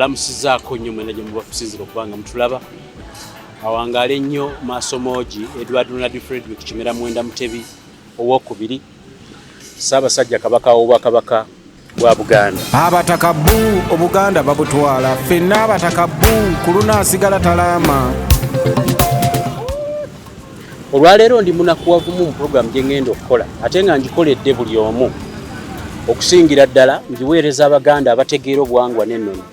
mbalamusizaako nnyo mwena gye muba kusinzira okubanga mutulaba awangale nnyo Masomoji Edward Ronald Frederick Kimera Mwenda Mutebi owokubiri Ssaabasajja Kabaka w'Obwakabaka bwa Buganda. Abataka bbu Obuganda babutwala ffenna abataka bbu kuluna asigala talaama. Olwaleero ndi munakuwavumu mu program gye ngenda okukola ate nga ngikoledde buli omu okusingira ddala ngiweereza Abaganda abategeera obuwangwa n'ennono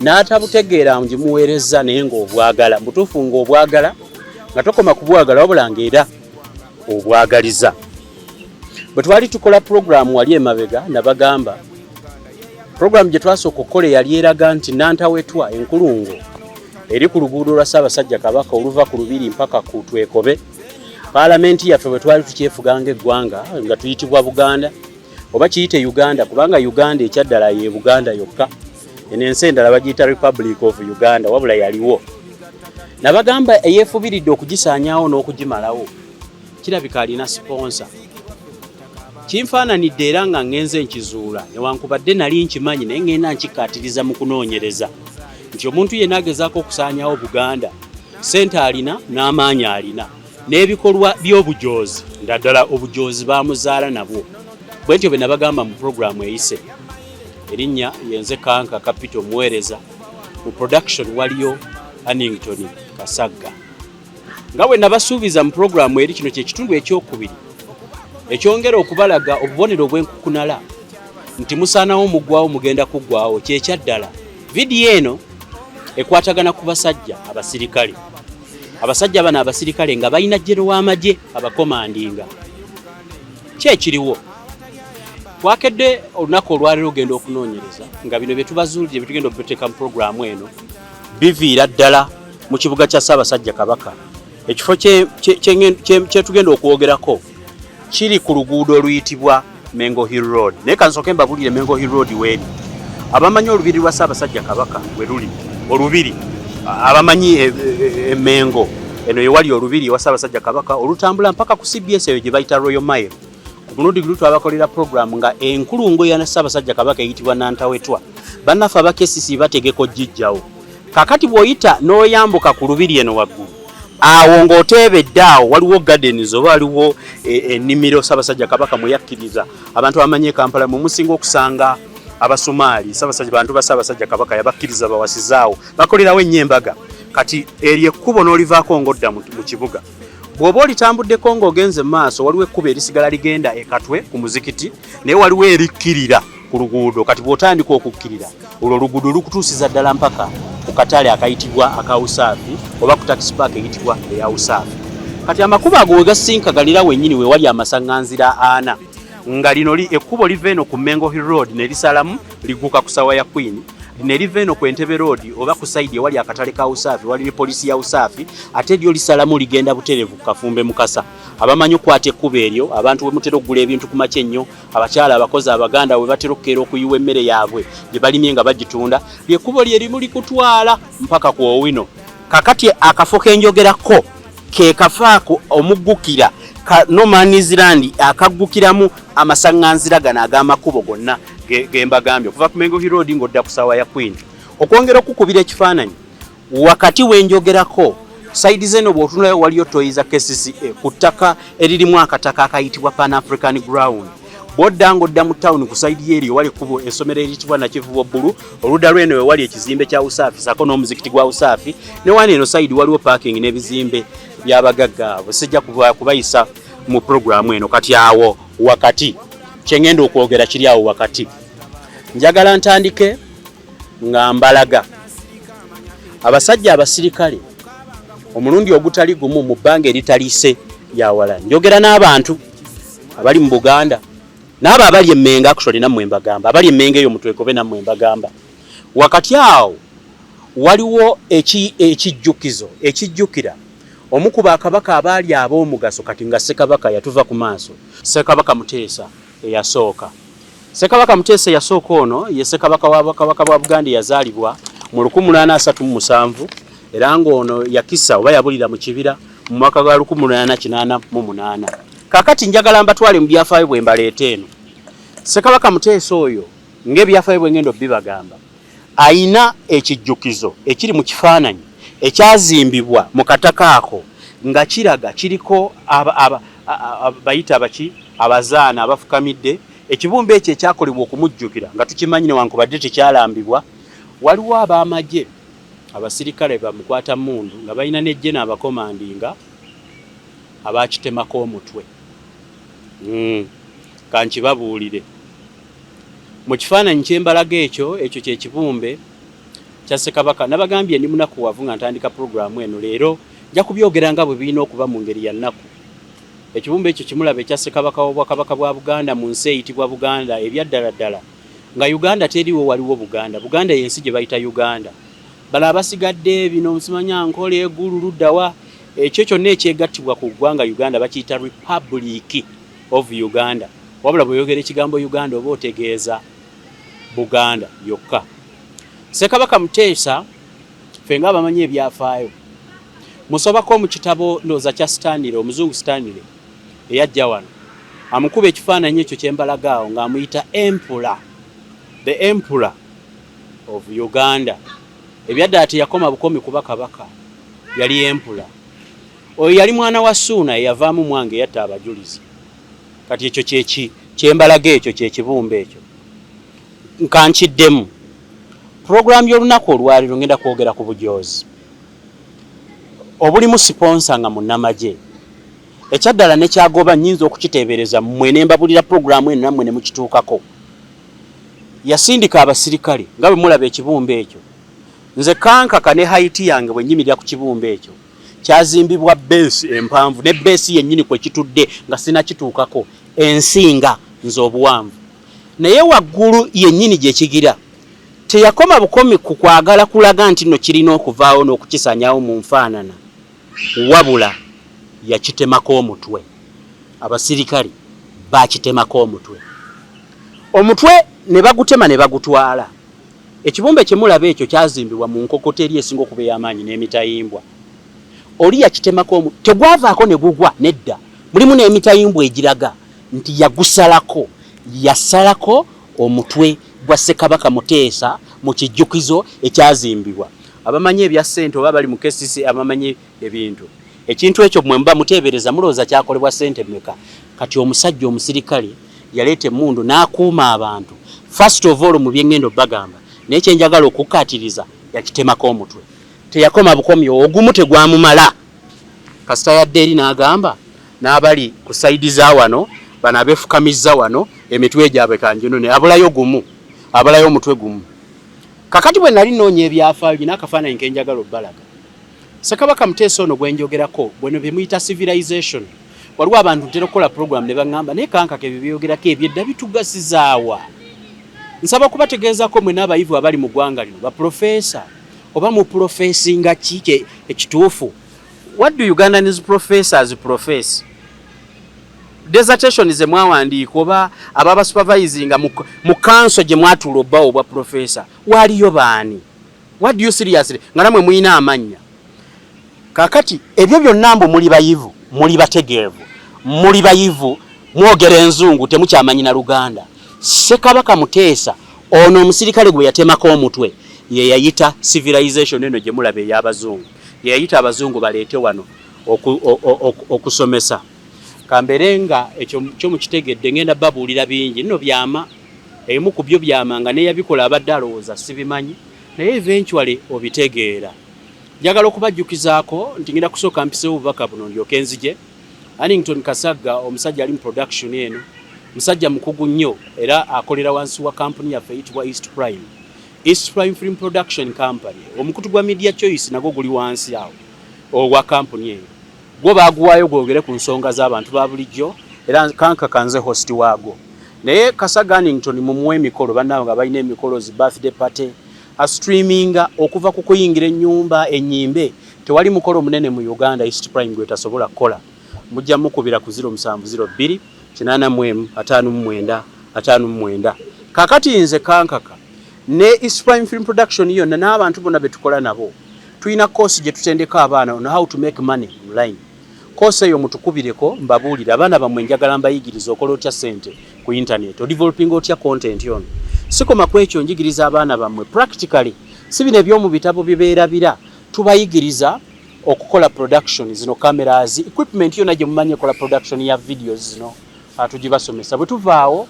n'atabutegeera ngimuweereza naye ng'obwagala butuufu ng'obwagala nga tokoma kubwagala wabula ng'era obwagaliza. Bwe twali tukola program wali emabega nabagamba program gye twasooka okukola yali eraga nti Nantawetwa Enkulungo eri ku luguudo lwa Ssaabasajja Kabaka oluva ku Lubiri mpaka ku Twekobe. Paalamenti yaffe bwe twali tukyefuganga eggwanga nga tuyitibwa Buganda oba kiyite Uganda kubanga Uganda ekyaddala ye Buganda yokka. Eno ensi endala bagiyita Republic of Uganda wabula yaliwo. Nabagamba eyeefubiridde okugisaanyaawo n'okugimalawo kirabika alina sponsor. Kinfaananidde era nga ngenze nkizuula newankubadde nali nkimanyi naye ngenda nkikkaatiriza mu kunoonyereza nti omuntu yenna agezaako okusaanyaawo Buganda ssente alina n'amaanyi alina n'ebikolwa by'obujoozi ndaddala obujoozi baamuzaala nabwo. Bwe ntyo bwe nabagamba mu programu eyise erinnya yenze Kanka Capital muweereza mu production waliyo Annington Kasagga. Nga bwe nabasuubiza mu programu eri kino kyekitundu ekyokubiri ekyongera okubalaga obubonero bw'enkukunala nti musaanawo muggwawo mugenda kuggwawo kyekyaddala. Vidiyo eno ekwatagana ku basajja abasirikale. Abasajja bano abasirikale nga balina jjero w'amagye abakomandinga. Kyekiriwo twakedde olunaku olwaleero ogenda okunoonyereza nga bino bye tubazuulire bye tugenda okuteeka mu programu eno biviira ddala mu kibuga kya Ssaabasajja Kabaka. Ekifo kye tugenda okwogerako kiri ku luguudo oluyitibwa Mengo Hill Road. Naye kansooke mbabulire Mengo Hill Road weeri. Abamanyi olubiri lwa Ssaabasajja Kabaka we luli olubiri abamanyi Mengo eno yewali olubiri wa Ssaabasajja Kabaka olutambula mpaka ku CBS eyo gye bayita Royal Mile. Ku mulundi guno twabakolera program nga enkulungo ya Ssaabasajja Kabaka eyitibwa Nantawetwa. Bannaffe abakesisi bategeko jjijjawo. Kakati bw'oyita n'oyambuka ku lubiri eno waggulu awo ng'oteebeddaawo waliwo gardens oba waliwo ennimiro Ssaabasajja Kabaka mwe yakkiriza abantu abamanyi Kampala mu musinga okusanga Abasumaali bantu ba Ssaabasajja Kabaka yabakkiriza bawasizaawo bakolerawo ennyo embaga. Kati eryo ekkubo n'olivaako ng'odda mu kibuga. Bw'oba olitambuddeko ng'ogenze mu maaso waliwo ekkubo erisigala ligenda e Katwe ku muzikiti naye waliwo erikkirira ku luguudo. Kati bw'otandika okukkirira olwo oluguudo lukutuusiza ddala mpaka ku katale akayitibwa aka Usaafi oba ku taxi park eyitibwa eya Usaafi. Kati amakubo ago we gasinkaganira wennyini we wali amasaŋŋanzira ana nga lino ekkubo liva eno ku Mengo Hill Road ne lisalamu ligguka ku Sawa ya Queen ne liva eno ku Entebbe Road oba ku side ewali akatale ka Usaafi wali ne poliisi ya Usaafi ate lyo lisalamu ligenda buterevu ku Kafumbe Mukasa. Abamanyi okwata ekkubo eryo abantu we mutera okugula ebintu ku makya ennyo abakyala abakozi Abaganda we batera okukeera okuyiwa emmere yaabwe gye balimye nga bagitunda lyekkubo lye limu likutwala mpaka ku Owino. Kakati akafo kenjogerako ke kafaako omuggukira No Man's Land akaggukiramu amasaŋŋanzira gano ag'amakubo gonna gembagambye okuva ku Mengo Hill Road ng'odda ku Sawa ya Queen. Okwongera okukubira ekifaananyi wakati wenjogerako side zeno bw'otunulayo waliyo toyiza KCCA ku ttaka eririmu akataka akayitibwa Pan African Ground. Bw'odda ng'odda mu town ku side y'eryo wali ekkubo essomero eriyitibwa Nakivubo Bbulu oludda lw'eno we wali ekizimbe kya Usaafi ssaako n'omuzikiti gwa Usaafi ne wano eno side waliwo parking n'ebizimbe by'abagagga bwesijja kubayisa mu programu eno. Kati awo wakati kyengenda okwogera kiri awo wakati njagala ntandike nga mbalaga abasajja abasirikale omulundi ogutali gumu mu bbanga eritaliise lyawala. Njogera n'abantu abali mu Buganda n'abo abali emmenga actually nammwe mbagamba abali emmenga eyo mutwekobe nammwe mbagamba. Wakati awo waliwo ekijjukizo ekijjukira omu ku bakabaka abaali ab'omugaso kati nga Ssekabaka yatuva ku maaso. Ssekabaka Muteesa eyasooka. Ssekabaka Muteesa eyasooka ono ye Ssekabaka w'Abakabaka bwa Buganda yazaalibwa mu 1837 era ng'ono yakisa oba yabulira mu kibira mu mwaka gwa 1888. Kakati njagala mbatwale mu byafaayo bwe mbaleeta eno. Ssekabaka Muteesa oyo ng'ebyafaayo bwe ngendo bibagamba aina ekijjukizo ekiri mu kifaananyi ekyazimbibwa mu kataka ako nga kiraga kiriko bayita baki abazaana abafukamidde. Ekibumbe ekyo ekyakolebwa okumujjukira nga tukimanyi newankubadde tekyalambibwa. Waliwo ab'amagye abasirikale bamukwata mundu nga balina n'ejje n'abakomandinga abakitemako omutwe. Kankibabuulire mu kifaananyi ky'embalaga ekyo kye kibumbe kya Ssekabaka. Nabagambye ndi munakuwavu nga ntandika pulogulaamu eno leero nja kubyogera nga bwe birina okuba mu ngeri ya nnaku. Ekibumbe ekyo kimulaba ekya Ssekabaka w'Obwakabaka bwa Buganda mu nsi eyitibwa Buganda ebyaddala ddala nga Uganda teriwo, waliwo Buganda. Buganda y'ensi gye bayita Uganda. Bala abasigadde bino Musimanyankole eggulu luddawa ekyo kyonna ekyegattibwa ku ggwanga Uganda bakiyita Republic of Uganda. Wabula bw'oyogera ekigambo Uganda oba otegeeza Buganda yokka. Ssekabaka Muteesa ffe nga abamanyi ebyafaayo musobako mu kitabo ndooza kya Stanley, omuzungu Stanley eyajja wano amukuba ekifaananyi ekyo kyembalagaawo ng'amuyita Emperor, the Emperor of Uganda. Ebyaddala teyakoma bukomi kuba kabaka, yali Emperor. Oyo yali mwana wa Ssuuna eyavaamu mwange yatta abajulizi. Kati ekyo kyembalaga ekyo kyekibumbe ekyo nkankiddemu. Program y'olunaku olwaliro ngenda kwogera ku bujoozi obulimu siponsa nga munnamagye. Ekyaddala nekyagoba nnyinza okukiteebereza mmwe ne mbabulira pulogulaamu eno nammwe ne mukituukako. Yasindika abasirikale nga bwe mulaba ekibumbe ekyo. Nze kankaka ne hayiti yange bwe nnyimirira ku kibumbe ekyo kyazimbibwa beesi empanvu ne beesi yennyini kwe kitudde nga sinakituukako ensinga nze obuwanvu. Naye waggulu yennyini gye kigira teyakoma bukomi ku kwagala kulaga nti nno kirina okuvaawo n'okukisanyawo mu nfaanana, wabula yakitemako omutwe. Abasirikale bakitemako omutwe. Omutwe ne bagutema ne bagutwala. Ekibumbe kye mulaba ekyo kyazimbibwa mu nkokoteri esinga okuba ey'amaanyi n'emitayimbwa. Oli yakitemako tegwavaako ne gugwa nedda. Mulimu n'emitayimbwa egiraga nti yagusalako, yasalako omutwe gwa Ssekabaka Muteesa mu kijjukizo ekyazimbibwa. Abamanyi ebya ssente oba bali mu KCC abamanyi ebintu. Ekintu ekyo mwe mba muteebereza mulooza kyakolebwa ssente mmeka. Kati omusajja omusirikale yaleeta emmundu n'akuuma abantu. First of all mu byengendo bagamba naye kyenjagala okukkaatiriza yakitemako omutwe. Teyakoma bukomi ogumu tegwamumala. Kasita yadde eri n'agamba n'abali ku sayidi za wano bano abeefukamizza wano emitwe gyabwe kanjeno ne abulayo gumu, abulayo omutwe gumu. Kakati bwe nali nnoonya ebyafaayo bina akafaananyi kenjagala obbalaga. Ssekabaka Muteesa ono gwe njogerako bweno bye muyita civilization. Waliwo abantu ntera okukola program ne baŋŋamba naye kankaka ebyo byogerako ebyedda bitugasizaawa. Nsaba kubategeezako mwe n'abayivu abali mu ggwanga lino baprofesa oba mu profesinga ki ekituufu. What do Ugandans professors profess? Dissertation ze mwawandiika oba ababa supervisinga mu council gye mwatuula obbawo obwa professor waliyo baani? What do you seriously nga namwe muyina amannya? Kakati ebyo byonna mbu muli bayivu, muli bategeevu, muli bayivu, mwogera enzungu temukyamanyi na Luganda. Ssekabaka Muteesa ono omusirikale gwe yatemako omutwe ye yayita civilization eno gye mulaba ey'abazungu. Ye yayita abazungu baleete wano okusomesa. Kamberenga ekyo kyo mukitegedde ngenda babuulira bingi nno byama. Ebimu ku byo byama nga neyabikola abadde alowooza sibimanyi naye eventually obitegeera. Njagala okubajjukizaako nti ngenda kusooka mpisewo obubaka buno ndyoke nzije. Annington Kasagga omusajja ali mu production eno musajja mukugu nnyo era akolera wansi wa kampuni yaffe eyitibwa East Prime. East Prime Film Production Company. Omukutu gwa Media Choice nagwo guli wansi awo ogwa kampuni eyo. Gwo baaguwaayo gwogere ku nsonga z'abantu ba bulijjo era kankaka nze host waago. Naye Kasagga Annington mumuwe emikolo bannaawe nga balina emikolo zi birthday party streaminga okuva ku kuyingira ennyumba ennyimbe. Tewali mukolo munene mu Uganda East Prime gwe tasobola kukola. Mujja mukubira ku 0702 859 kakati nze kankaka ne East Prime Film Production yonna n'abantu bonna betukola nabo tuyina course gye tutendeka abaana on how to make money online. Course eyo mutukubireko mbabuulira abaana bamwe njagala mbayigiriza okola otya ssente ku internet o developing otya content yono. sikoma kwekyo njigiriza abaana bammwe practically si bino ebyomu bitabo bibeerabira tubayigiriza okukola production zino cameras equipment yona gye mumanyi ekola production ya videos zino tugibasomesa bwe tuvaawo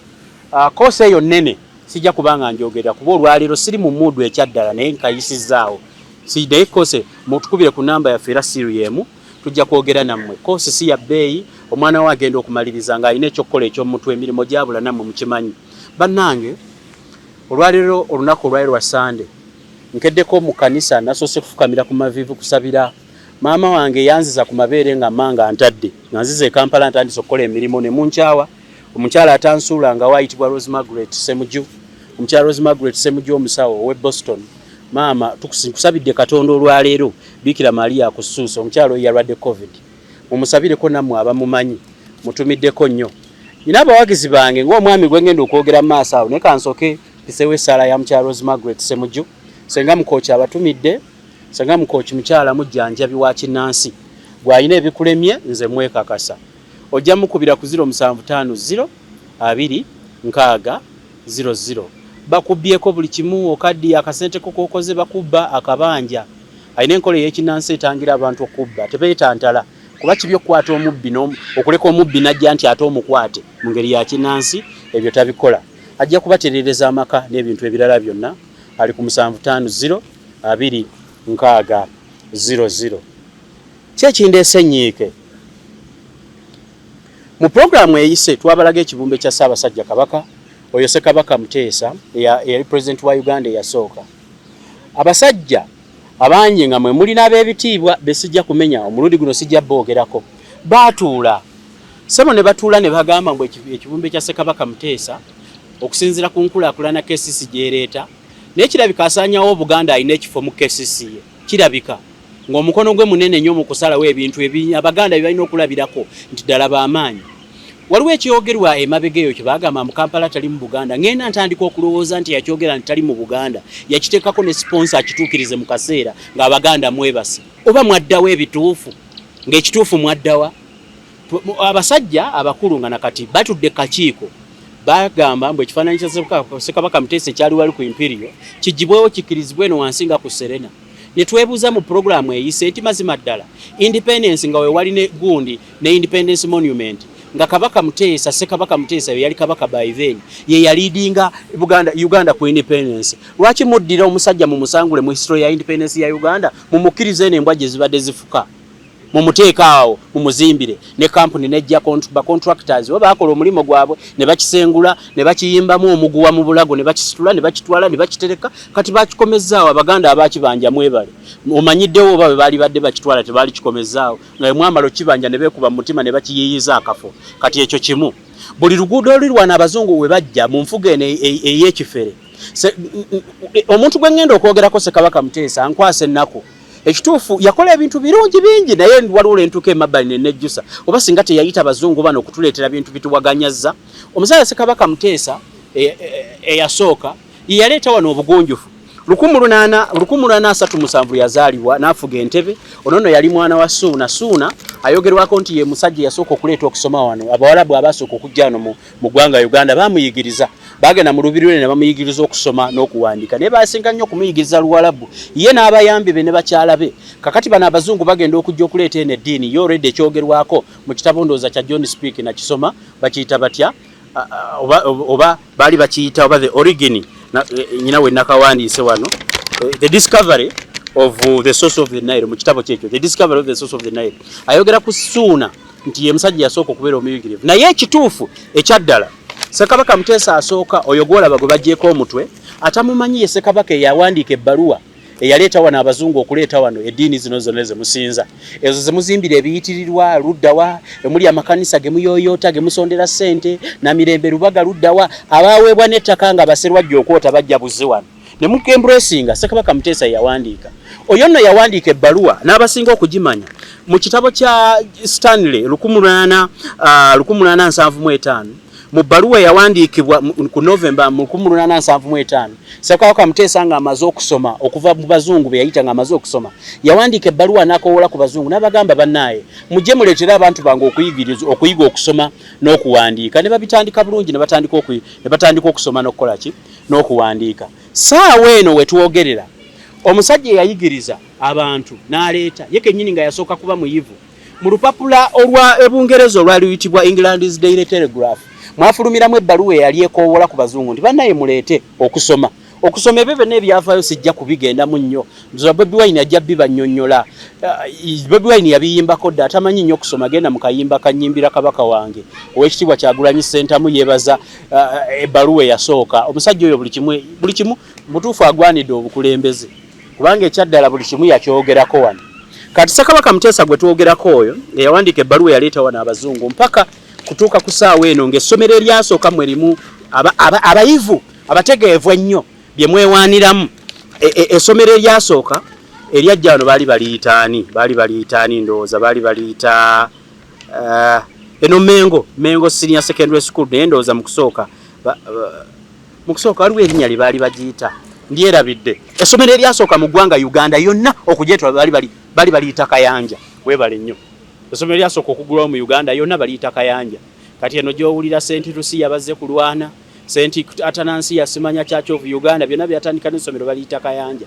course eyo nnene sijja kubanga njogera kuba olwaleero siri mu mudu ekyaddala naye nkayisizaawo naye course mutukubire ku namba yaffe era siriemu tujja kwogera nammwe course si ya bbeeyi omwana we agenda okumaliriza nga alina ekyokukola ekyomutwe emirimu gyabula nammwe mukimanyi bannange olwaleero olunaku olwaleero lwa Sunday nkeddeko mu kanisa nasoose kufukamira ku mavivu kusabira maama wange yanziza ku mabeere nga manga antadde nanziza e Kampala ntandise okukola emirimu ne munkyawa omukyala atansuula nga wayitibwa Rose Margaret Semuju omukyala Rose Margaret Semuju omusawo owe Boston maama tukusabidde Katonda olwaleero Bikira Maria akusuusa omukyala oyo yalwadde COVID mumusabireko nammwe abamumanyi mutumiddeko nnyo nina abawagizi bange ng'omwami gwe ngenda okwogera mu maaso awo ne kansoke pisewo essaala ya mukyala Rose Margaret Semuju senga mukooki abatumidde senga mukooki mukyala mujjanjabi wa kinnansi gw'alina ebikulemye nze mwekakasa ojja mukubira ku 0750 2 600 bakubyeko buli kimu okaddi akasente kokokoze bakubba akabanja alina enkola y'ekinnansi etangira abantu okubba tebeetantala kuba kibyo okukwata omubbi okuleka omubbi najja nti ate omukwate mu ngeri ya kinnansi ebyo tabikola ajja kubatereereza amaka n'ebintu ebirala byonna ali ku 0750 2 600 kyekindeese nnyiike mu programu eyise twabalaga ekibumbe kya Ssaabasajja Kabaka oyo Ssekabaka Muteesa eyali president wa Uganda eyasooka abasajja abangi nga mwe mulina ab'ebitiibwa besijja kumenya omulundi guno sijja boogerako baatuula sebo ne batuula ne bagamba mbu ekibumbe kya Ssekabaka Muteesa okusinziira ku nkulaakulana KCC gyereeta naye kirabika asaanyawo Buganda alina ekifo mu KCC ye kirabika ng'omukono gwe munene nnyo mu kusalawo ebintu abaganda bye balina okulabirako nti ddala b'amaanyi waliwo ekyogerwa emabega eyo kye bagamba mu Kampala tali mu Buganda ngenda ntandika okulowooza nti yakyogera nti tali mu Buganda yakiteekako ne sponsor akituukirize mu kaseera ng'abaganda mwebase oba mwaddawo ebituufu ng'ekituufu mwaddawa abasajja abakulu nga nakati batudde kakiiko bagamba mbu ekifaananyi kya Ssekabaka Muteesa ekyali wali ku Imperial kijibwewo kikkirizibwe no wansi nga ku Serena ne twebuuza mu programu eyise enti mazima ddala independence nga we wali ne gundi ne independence monument nga Kabaka Muteesa Ssekabaka Muteesa yali kabaka by then ye yalidinga Uganda ku independence lwaki muddira omusajja mu musangule mu history ya independence ya Uganda mumukkirize n'embwa gye zibadde zifuka mumuteekaawo mumuzimbire ne company nejja contractors oba bakola omulimu gwabwe ne bakisengula ne bakiyimbamu omuguwa mu bulago ne bakisitula ne bakitwala ne bakitereka kati bakikomezaawo abaganda abakibanja mwebale omanyiddewo oba bwe baali badde bakitwala tebaali kikomezaawo nga mwamalo kibanja ne beekuba mu mutima ne bakiyiyiza akafo kati ekyo kimu buli luguudo olulirwana abazungu we bajja mu nfuga eno ey'ekifere omuntu gwe ngenda okwogerako Ssekabaka Muteesa nkwasa ennaku ekituufu yakola ebintu birungi bingi naye waliwo entuuka emabbali nejjusa oba singa teyayita abazungu bano okutuleetera bintu bituwaganyazza omusajja Ssekabaka Muteesa eyasooka yaleeta wano obugunjufu 1837 yazaalibwa n'afuga Entebbe ono yali mwana wa Suuna ayogerwako nti ye musajja yasooka okuleeta okusoma wano abawalabu abasooka okujja wano mu ggwanga Uganda bamuyigiriza bagenda mu lubiri lwe ne bamuyigiriza okusoma n'okuwandiika naye basinga nnyo okumuyigiriza Luwalabu ye n'abayambi be ne bakyala be kakati bano abazungu bagenda okujja okuleeta eno eddiini yo already ekyogerwako mu kitabo ndowooza kya John Speak nakisoma bakiyita batya oba baali bakiyita oba the origin nyina we nakawandiise wano the discovery of the source of the Nile mu kitabo kyekyo the discovery of the source of the Nile ayogera ku Suuna nti ye musajja yasooka okubeera omuyigirivu naye ekituufu ekyaddala Ssekabaka Muteesa asooka oyo gwolaba gwe bagyeko omutwe atamumanyi ye Ssekabaka eyawandiika ebbaluwa eyaleeta wano abazungu okuleeta wano eddiini zino zonna ze musinza ezo ze muzimbira ebiyitirirwa luddawa emuli amakanisa ge muyoyoota ge musondera ssente na Mirembe Lubaga luddawa abaweebwa n'ettaka nga baserwajja okwota bajja buzzi wano ne mukembracinga Ssekabaka Muteesa yawandiika oyo nno yawandiika ebbaluwa n'abasinga okugimanya mu kitabo kya Stanley 1875 mu bbaluwa yawandiikibwa ku November 1875 Ssekabaka Muteesa nga amaze okusoma okuva mu bazungu be yayita nga amaze okusoma yawandiika ebbaluwa n'akoowola ku bazungu n'abagamba bannaye mujje muleetera abantu bange okuyiga okusoma n'okuwandiika ne babitandika bulungi ne batandika okusoma n'okukola ki n'okuwandiika. Saawa eno we twogerera omusajja eyayigiriza abantu n'aleeta ye kennyini nga yasooka kuba muyivu mu lupapula olwa Ebungereza olwali luyitibwa England's Daily Telegraph mwafulumiramu ebbaluwa eyali ekoowola ku bazungu nti bannaye muleete okusoma ebyo byonna ebyavaayo sijja kubigendamu nnyo Bobi Wine ajja bibannyonnyola. Bobi Wine yabiyimbako dda atamanyi nnyo okusoma genda mu kayimba kanyimbira kabaka wange Oweekitiibwa Kyagulanyi Ssentamu yeebaza ebbaluwa eyasooka. Omusajja oyo buli kimu mutuufu agwanidde obukulembeze kubanga ekyaddala buli kimu yakyogerako wano. Kati Ssekabaka Muteesa gwe twogerako oyo eyawandiika ebbaluwa yaleeta wano abazungu mpaka kutuuka ku saawa eno ng'essomero eryasooka mwe limu abayivu abategeevu ennyo bye mwewaaniramu. Essomero eryasooka eryajja wano baali baliyitaani ndowooza baali baliyita eno Mengo Senior Secondary School naye ndowooza mu kusooka waliwo erinnya lye baali bagiyita ndyerabidde. Essomero eryasooka mu ggwanga Uganda yonna okugyetwala baali baliyita Kayanja. Weebale nnyo. Essomero eryasooka okugulwawo mu Uganda yonna baliyita Kayanja. Kati eno gy'owulira St. Lucia bazze kulwana St. Atanansia Simanya Church of Uganda byonna byatandika n'essomero baliyita Kayanja.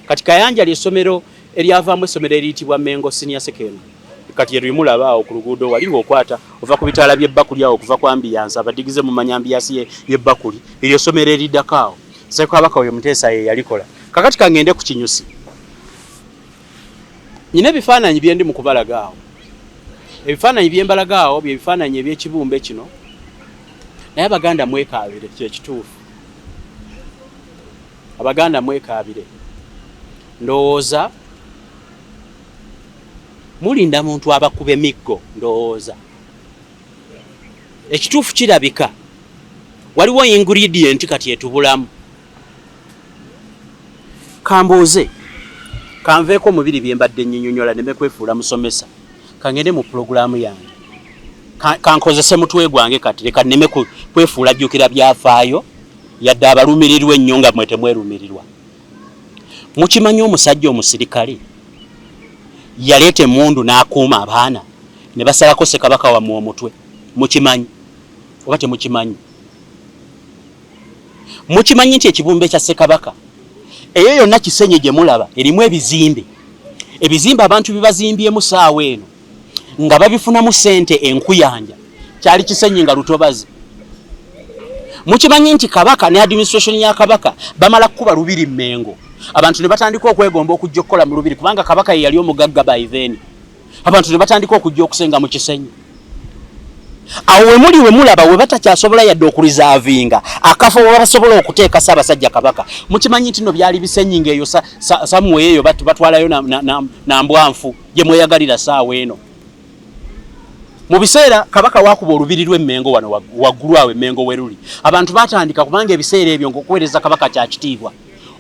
Kati Kayanja ly'essomero eryavaamu essomero eriyitibwa Mengo Senior Secondary. Kati erimulaba awo ku luguudo wali ng'okwata ova ku bitaala by'ebbakuli awo okuva ku ambiyansi abadigize mu manyambiyansi y'ebbakuli eryo essomero eriddako awo. Ssekabaka oyo Muteesa ye yalikola. Kakati kangende ku Kinyusi. Nyina ebifaananyi bye ndi mu kubalaga awo. Ebifaananyi bye mbalaga awo bye bifaananyi eby'ekibumbe kino. Naye Abaganda mwekaabire kyekituufu. Abaganda mwekaabire. Ndowooza mulinda muntu abakuba emiggo ndowooza. Ekituufu kirabika. Waliwo ingredient kati etubulamu. Kambuuze kanveeko mu biri bye mbadde nnyonnyola ne kwefuula musomesa kangende mu pulogulaamu yange kankozese mutwe gwange kati leka nneme kwefuula jjukira byafaayo yadde abalumirirwa ennyo nga mwe temwerumirirwa. Mukimanyi omusajja omusirikale yaleeta emmundu n'akuuma abaana ne basalako Ssekabaka wammwe omutwe. Mukimanyi oba temukimanyi? Mukimanyi nti ekibumbe kya Ssekabaka eyo yonna Kisenyi gye mulaba erimu ebizimbe abantu bibazimbyemu saawa eno nga babifunamu ssente enkuyanja kyali Kisenyi nga lutobazi. Mukimanyi nti Kabaka ne administration ya Kabaka bamala kuba Lubiri Mengo abantu ne batandika okwegomba okujja okukola mu Lubiri kubanga Kabaka ye yali omugagga by then. Abantu ne batandika okujja okusenga mu Kisenyi. Awo we mulaba we batakyasobola yadde okurizaavinga akafo we basobola okuteeka Ssaabasajja Kabaka. Mukimanyi nti no byali Bisenyinga eyo Samuwe eyo batwalayo na mbwanfu gye mweyagalira saawa eno. Mu biseera Kabaka waakuba Olubiri lw'Emmengo wano waggulu awo Emmengo we luli abantu batandika kubanga ebiseera ebyo ng'okuweereza Kabaka kya kitiibwa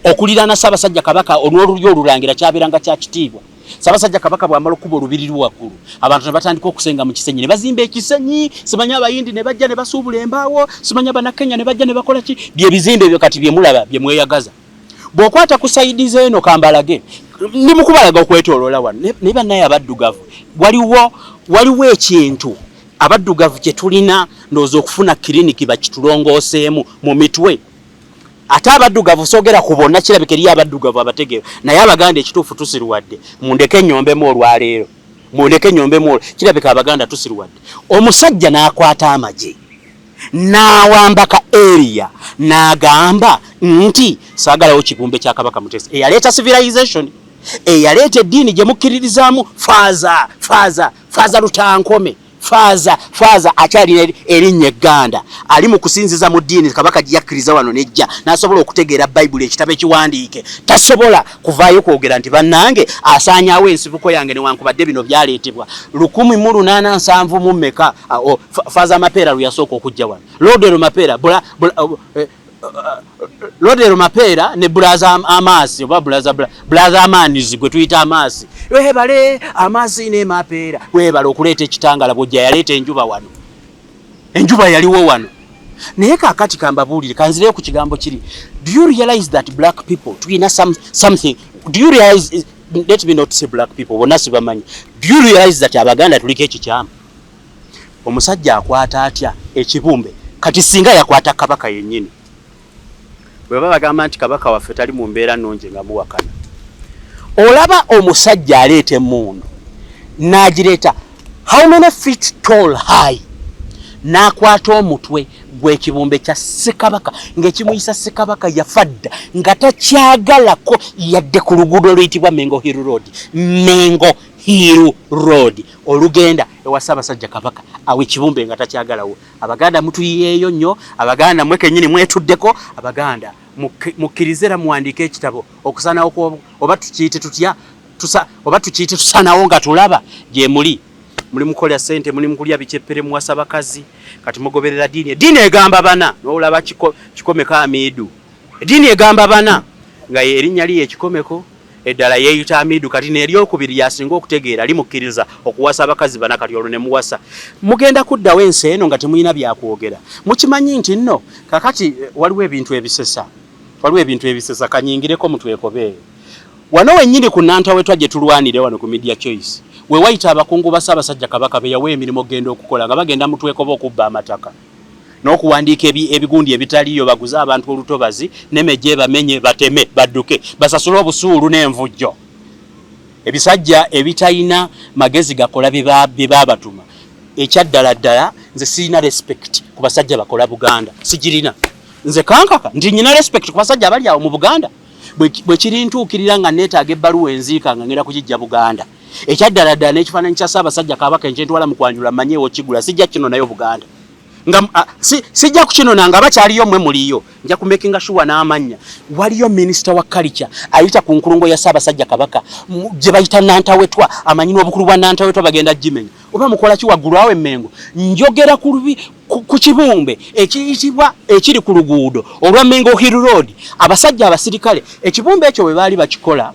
okuliraana Ssaabasajja Kabaka olw'olulyo olurangira kyabeeranga kya kitiibwa. Ssaabasajja Kabaka bw'amala okuba Olubiri lwaggulu abantu ne batandika okusenga mu Kisenyi ne bazimba ekisenyi simanya Abayindi ne bajja ne basuubula embaawo simanya Bannakenya ne bajja ne bakola ki bye bizimbe ebyo kati bye mulaba bye mweyagaza. Bw'okwata ku sayidi z'eno kambalage ndi mu kubalaga okwetooloola wano ne bannaye abaddugavu waliwo ekintu abaddugavu kye tulina ndowooza okufuna kiriniki bakitulongooseemu mu mitwe. Ate abaddugavu soogera ku bonna kirabika eriyo abaddugavu abategeevu naye Abaganda ekituufu tusiruwadde mundeke nyombemu olwaleero mundeke nyombemu olwo kirabika Abaganda tusiruwadde. Omusajja n'akwata amagye n'awambaka area n'agamba nti saagalawo kibumbe kya Kabaka Muteesa eyaleeta civilization eyaleeta eddiini gye mukkiririzaamu faaza Lutankome faaza akyalina erinnya Egganda ali mu kusinziza mu ddiini Kabaka gye yakkiriza wano nejja n'asobola okutegeera Bayibuli ekitabo ekiwandiike tasobola kuvaayo kwogera nti bannange asaanyaawo ensibuko yange newankubadde bino byaleetebwa 1870 mu mmeka faaza Mapeera lwe yasooka okujja wano Lodero Mapeera ne Blaza Amasi oba Blaza Amanizi gwe tuyita Amasi webale Amasi ne Mapeera webale okuleeta ekitangala bw'ojja yaleeta enjuba wano enjuba yaliwo wano naye kakati kambabulire kanzireyo ku kigambo kiri. Do you realize that black people tuina something? Do you realize, let me not say black people, bonna sibamanyi. Do you realize that abaganda tuliko ekikyama? Omusajja akwata atya ekibumbe kati singa yakwata kabaka yennyini. Bwe baba bagamba nti kabaka waffe tali mu mbeera nnungi nga muwakana. Olaba omusajja aleeta emmundu n'agireeta how many feet tall high, n'akwata omutwe gw'ekibumbe kya Ssekabaka ng'ekimuyisa Ssekabaka yafadda nga takyagalako yadde ku luguudo oluyitibwa Mengo Hill Road. Mengo Hill Road olugenda ewa Ssaabasajja Kabaka awe ekibumbe nga takyagalawo. Abaganda mutuyiyeeyo nnyo, Abaganda mwe kennyini mwetuddeko, Abaganda mukkirizera muwandiike ekitabo okusanawo oba tukiyite tutya oba tukiyite tusanawo nga tulaba gye muli mukolya ssente, muli mukulya biceppere muwasa bakazi, kati mugoberera ddiini. Eddiini egamba bana n'olaba kikomeko Amidu. Eddiini egamba bana nga erinnya liye ekikomeko, eddala yeeyita Amidu, kati n'eryokubiri yasinga okutegeera limukkiriza okuwasa abakazi bana, kati olwo ne muwasa. Mugenda kuddawo ensi eno nga temulina byakwogera. Mukimanyi nti nno kakati waliwo ebintu ebisesa kanyingireko mutwekobeeyo. Wano wennyini ku Nantawetwa gye tulwanire wano ku Media Choice, we wayita abakungu ba Ssaabasajja Kabaka be yawa emirimu genda okukola nga bagenda mutwekoba okubba amataka n'okuwandiika ebigundi ebitaliyo, baguze abantu olutobazi n'emejje bamenye bateme badduke basasule obusuulu n'envujjo. Ebisajja ebitalina magezi gakola bibabatuma. Ekyaddala ddala nze sirina respect ku basajja bakola Buganda, sigirina. Nze kankaka ndi nyina respect ku basajja abali awo mu Buganda. Bwe kiri ntuukirira nga neetaaga ebbaluwa enziika nga ngenda kugijja Buganda. Ekyaddala n'ekifaananyi kya Ssaabasajja Kabaka ekyentwala mu kwanjula manyeewo kigula, sijja kino nayo Buganda. Sijja kukinona nga bakyaliyo mmwe muliyo, nja kumekinga shuwa n'amannya. Waliyo minisita wa culture ayita ku nkulungo ya Ssaabasajja Kabaka gye bayita Nantawetwa, amanyini obukulu bwa Nantawetwa bagenda gimenya. Oba mukola ki waggulu awo Emmengo? Njogera ku kibumbe ekiyitibwa ekiri ku luguudo olwa Mengo Hill Road. Abasajja abasirikale ekibumbe ekyo bwe baali bakikola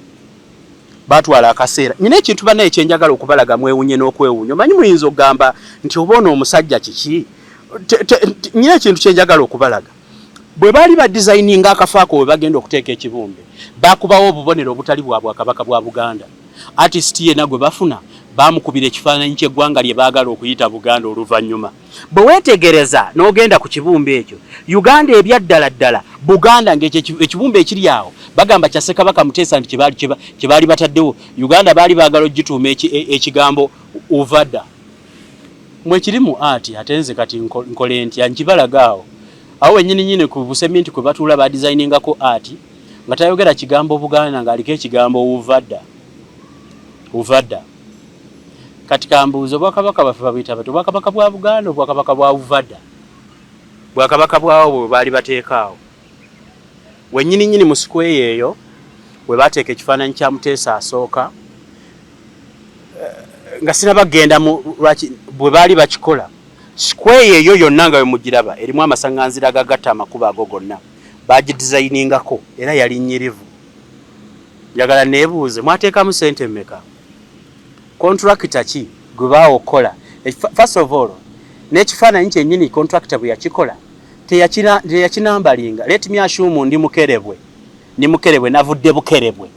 batwala akaseera. Nyina ekintu banaye ekyenjagala okubalaga mwewunye n'okwewunya. Omanyi muyinza okugamba nti obaona omusajja kiki? Nyina ekintu kyenjagala okubalaga. Bwe baali badesigninga akafaako we bagenda okuteeka ekibumbe, bakubawo obubonero obutali bwa Bwakabaka bwa Buganda. Artist yenna gwe bafuna bamukubira ekifaananyi ky'eggwanga lye baagala okuyita Buganda oluvannyuma. Bwe weetegereza n'ogenda ku kibumbe ekyo, Uganda ebyaddala Buganda ng'ekibumbe ekiri awo bagamba kya Ssekabaka Muteesa nti kye baali bataddewo. Uganda baali baagala ogituuma ekigambo Uvada. Mwe kirimu ati ate nze kati nkole ntya nkibalagaawo. Awo wennyini ku buseminti kwe batuula badizayiningako ati nga tayogera kigambo Buganda ng'aliko ekigambo Uvada. Kati kambuuzo Bwakabaka baffe babuyita bati Bwakabaka bwa Buganda, Bwakabaka bwa Uvada. Bwakabaka bwawo bwe baali bateekaawo. Wennyini mu square eyo we bateeka ekifaananyi kya Muteesa asooka nga sinabagenda lwaki bwe baali bakikola. Square eyo yonna nga we mugiraba erimu amasaŋŋanzira agagatta amakubo ago gonna bagidizayiningako era yali nnyirivu. Njagala neebuuze mwateekamu ssente mmeka? Contractor ki gwe baawokola? First of all n'ekifaananyi kyennyini contractor bwe yakikola teyakinambalinga. Let me assume ndi mukerebwe navudde Bukerebwe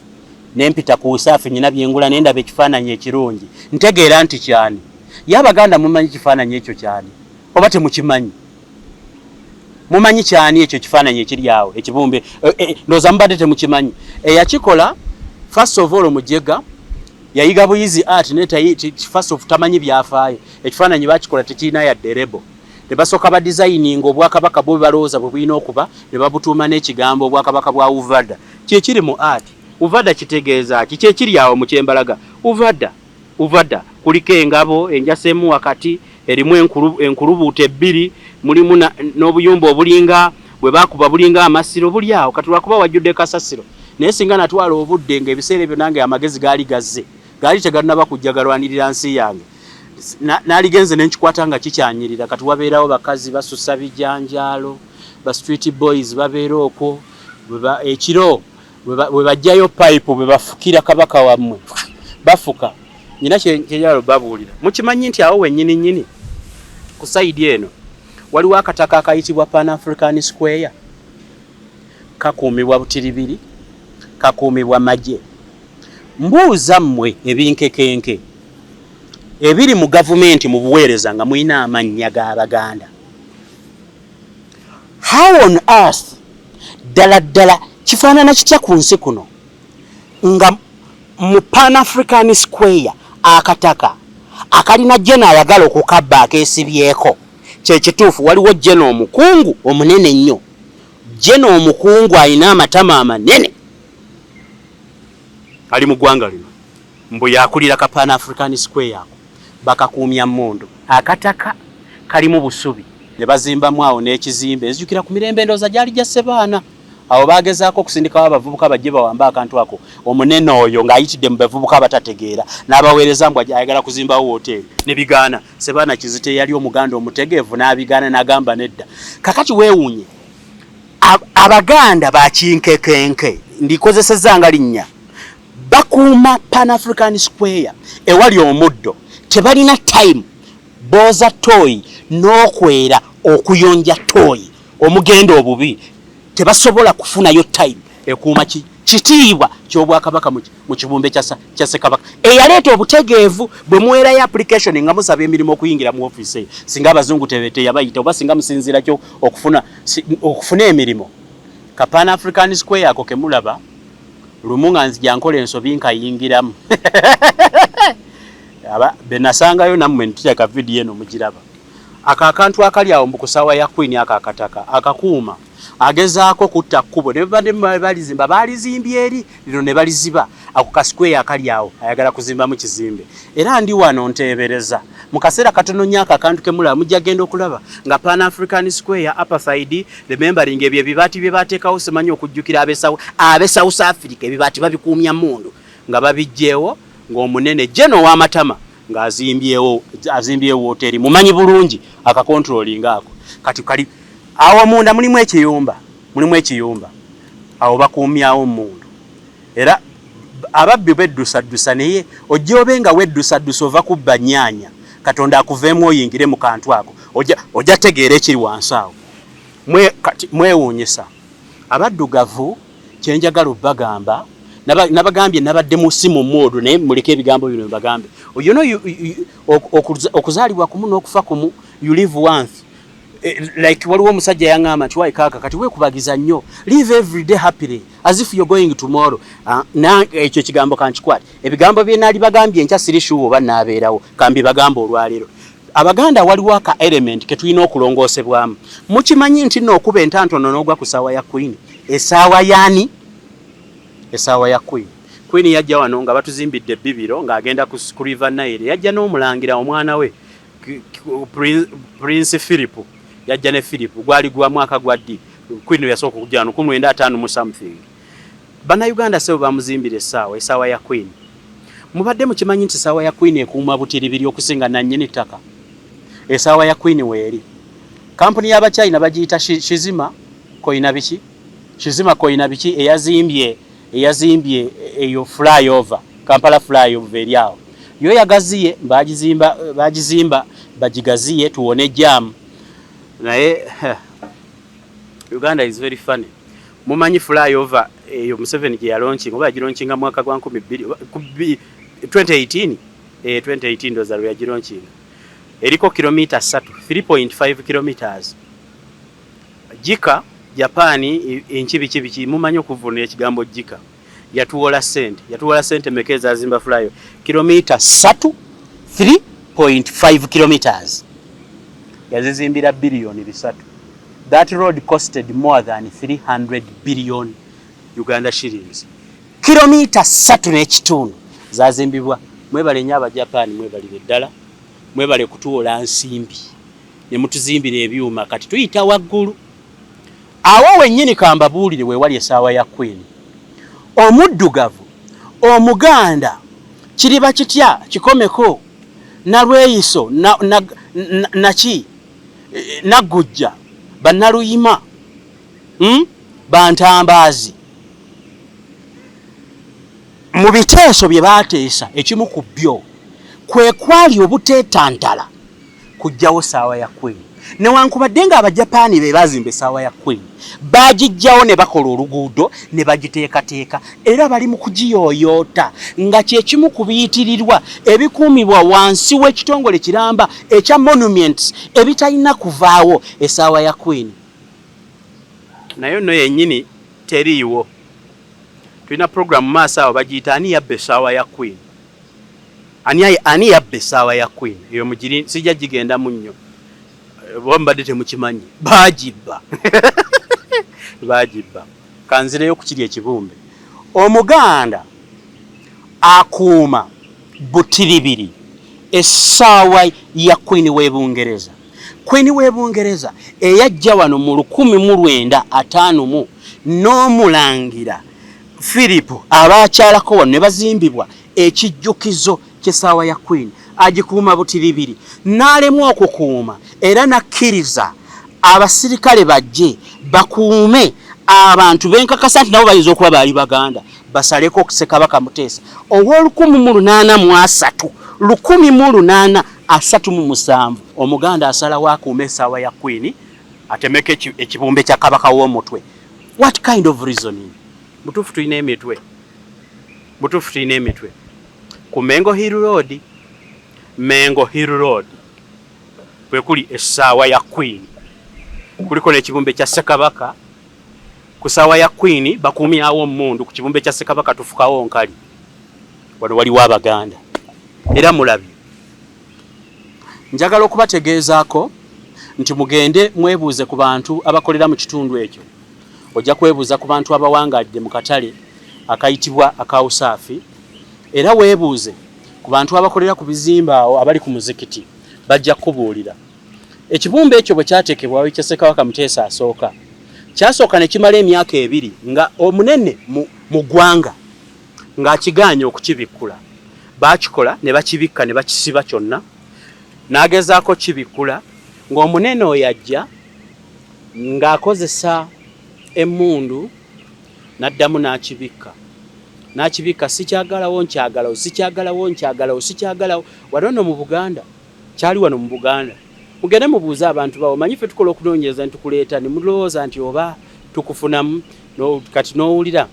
nempita ku Usaafi nyina byengula nendaba ekifaananyi ekirungi ntegeera nti kyani. Y'Abaganda mumanyi kifaananyi ekyo kyani oba temukimanyi? Mumanyi kyani ekyo kifaananyi ekiri awo ekibumbe? Ndowooza mubadde temukimanyi. Eyakikola first of all Mujega yayiga buyizi art first of tamanyi byafaayo. Ekifaananyi bakikola tekirina yadde rebo. Ne basooka ba designing Obwakabaka bwe balowooza bwe bulina okuba ne babutuuma n'ekigambo Obwakabaka bwa Uvada. Kyekiri mu art. Uvada kitegeeza ki? Kyekiri awo mu Kyembalaga. Uvada kuliko engabo enjasemu wakati erimu enkulubuute ebbiri, mulimu n'obuyumba obulinga bwe bakuba bulinga amasiro buli awo. Kati lwakuba wajjudde kasasiro naye singa natwala obudde ng'ebiseera ebyo nange amagezi gaali gazze gaali tegalina kujja galwanirira nsi yange. Naaligenze nenkikwata nga kikyanyirira. Kati wabeerawo bakazi basusa bijanjaalo, ba street boys babeera okwo ekiro bwe bajjayo pipe bwe bafukira kabaka wammwe bafuka. Nyina kyenjalo babuulira. Mukimanyi nti awo wennyini ku side eno waliwo akataka akayitibwa Pan African Square kakuumibwa Butiribiri kakuumibwa Magye. Mbuuza mmwe ebinkekenke ebiri mu gavumenti mu buweereza nga mulina amannya g'Abaganda. How on earth ddala kifaanana kitya ku nsi kuno nga mu Pan African Square akataka akalina jena ayagala okukabba akeesibyeko kyekituufu waliwo jena omukungu omunene nnyo, jena omukungu alina amatama amanene ali mu ggwanga lino mbu yakulira ka Pan African Square ako bakakuumya mmondo. Akataka kalimu busubi ne bazimbamu awo n'ekizimbe ezijukira ku mirembe ndooza gyali gya Ssebaana. Awo bagezaako okusindikawo abavubuka bajje bawamba akantu ako omunene oyo ng'ayitidde mu bavubuka abatategeera n'abaweereza mbw ayagala kuzimbawo woteeri ne bigaana. Ssebaana Kizito yali omuganda omutegeevu n'abigaana n'agamba nedda. Kakati weewuunye Abaganda bakinkekenke ndikozesezza nga linnya bakuuma Pan African Square ewali omuddo tebalina time booza toyi n'okwera okuyonja toyi omugenda obubi tebasobola kufunayo time ekuuma kitiibwa ky'Obwakabaka mu kibumbe kya Ssekabaka eyaleeta obutegeevu bwe muweerayo application nga musaba emirimu okuyingira mu ofiisi singa abazungu teyabayita oba singa musinziira kyo okufuna emirimu. Ka Pan African Square ako kemulaba lumu nga nzija nkola ensobi nkayingiramu benasangayo nammwe ntiteeka vidiyo eno mugiraba. Ako akantu akali awo mu kusaawa ya Queen ako akataka akakuuma agezaako kutta kkubo ne babadde balizimba baalizimbye eri lino ne baliziba ako ka square akali awo ayagala kuzimbamu kizimbe. Era ndi wano nteebereza mu kaseera katono nnyo ako akantu kemulaba mujja genda okulaba nga Pan African Square apartheid remembering ebyo ebibaati bye baateekawo simanyi okujjukira ab'e South Africa ebibaati babikuumya mmundu nga babijjeewo ng'omunene Jeno w'amatama ng'azimbyewo woteeri mumanyi bulungi akakontrolinga ako kati kali awo munda mulimu ekiyumba awo bakuumyawo mmundu. Era ababbi beddusaddusa naye ojja obenga weddusaddusa ova kubba nnyaanya Katonda akuveemu oyingire mu kantu ako ojja tegeera ekiri wansi awo. Mwewuunyisa abaddugavu kyenjagala obbagamba nabagambye nabadde mu simu mmodo naye muleke ebigambo bino bagambe okuzaalibwa kumu n'okufa kumu you live once. Like waliwo omusajja yaŋŋamba nti waikaka kati weekubagiza nnyo live every day happily as if you're going tomorrow. Ekyo ekigambo kankikwate ebigambo bye naali bagambye enkya siri shuwa oba naabeerawo kambi bagamba olwaleero. Abaganda waliwo aka element ke tulina okulongoosebwamu. Mukimanyi nti nno okuba entantono n'ogwa ku ssaawa ya Queen. Essaawa yaani? Essaawa ya Queen. Queen yajja wano nga batuzimbidde Bibiro ng'agenda ku River Nile. Yajja n'omulangira omwana we Prince Philip. Yajja ne Philip gwali gwa mwaka gwa ddi Queen yasooka okujja 1955 mu something. Bannayuganda sebo bamuzimbira essaawa ya Queen. Mubadde mukimanyi nti essaawa ya Queen ekuuma Butiribiri okusinga nannyini ttaka. Essaawa ya Queen weeri kampuni y'Abachina bagiyita Shizima koyina biki eyazimbye eyo flyover Kampala flyover eri awo yo yagaziye bagizimba bagigaziye tuwone jam naye Uganda is very funny. Mumanyi flyover eyo Museveni gye yalaunchinga oba yagironchinga mwaka gwa 2018 ndoza lwe yagironchinga eriko kilomita 3.5 kilometers. Jika Japani enkibi mumanyi okuvuna ekigambo jika yatuwola sente mekeza azimba flyover kilomita 3.5 kilometers yazizimbira billion 3. That road costed more than 300 billion Uganda shillings. Kilomita 3 n'ekitundu zazimbibwa. Mwebale nnyo Abajapani, mwebalire ddala, mwebale kutuwola nsimbi ne mutuzimbira ebyuma kati tuyita waggulu. Awo wennyini kambabuulire we wali essaawa ya Queen. Omuddugavu Omuganda kiriba kitya kikomeko nalweyiso naki nagujja bannaluyima bantambaazi mu biteeso bye baateesa ekimu ku byo kwe kwali obuteetantala kujjawo ssaawa ya Queen. newankubadde nga Abajapani be bazimba essaawa ya Queen bagijjawo ne bakola oluguudo ne bagiteekateeka era bali mu kugiyooyoota nga kyekimu ku biyitirirwa ebikuumibwa wansi w'ekitongole kiramba ekya monuments ebitalina kuvaawo essaawa ya Queen. Naye nno yennyini teriiwo. Tulina programu maaso awo bagiyita ani yabba essaawa ya Queen. Ani yabba essaawa ya Queen eyo mugiri sijja gigenda mu nnyo bombadde temukimanyi baagibba baagibba. Kanzireyo ku kiri ekibumbe. Omuganda akuuma butiribiri essaawa ya Queen w'e Bungereza. Queen w'e Bungereza eyajja wano mu 1951 n'omulangira Philip abaakyalako wano ne bazimbibwa ekijjukizo ky'essaawa ya Queen agikuuma butiribiri n'alemu okukuuma era nakkiriza abasirikale bajje bakuume abantu benkakasa nti nabo bayinza okuba baali Baganda basaleko Ssekabaka Muteesa ow'olukumu1837 Omuganda asalawo akuuma essaawa ya Queen atemeke ekibumbe kya Kabaka w'omutwe. What kind of reasoning? Butuufu tulina emitwe. Ku Mengo Hill Road bwe kuli essaawa ya Queen kuliko n'ekibumbe kya Ssekabaka. Ku ssaawa ya Queen bakuumyawo omundu ku kibumbe kya Ssekabaka tufukawo nkali wano waliwo Abaganda era mulabye. Njagala okubategeezaako nti mugende mwebuuze ku bantu abakolera mu kitundu ekyo. Ojja kwebuuza ku bantu abawangadde mu katale akayitibwa akawusaafi era weebuuze ku bantu abakolera ku bizimba awo abali ku muzikiti bajja kubuulira. Ekibumbe ekyo bwe kyateekebwawo ekya Ssekabaka Muteesa asooka kyasooka ne kimala emyaka 2 nga omunene mu ggwanga ng'akigaanye okukibikkula. Baakikola ne bakibikka ne bakisiba kyonna n'agezaako kibikkula ng'omunene oyo ajja ng'akozesa emmundu n'addamu n'akibikka sikyagalawo nkyagalawo wano nno mu Buganda kyali wano mu Buganda. Mugende mubuuze abantu bawo manyi ffe tukola okunoonyereza nitukuleeta ne mulowooza nti oba tukufunamu kati n'owulira.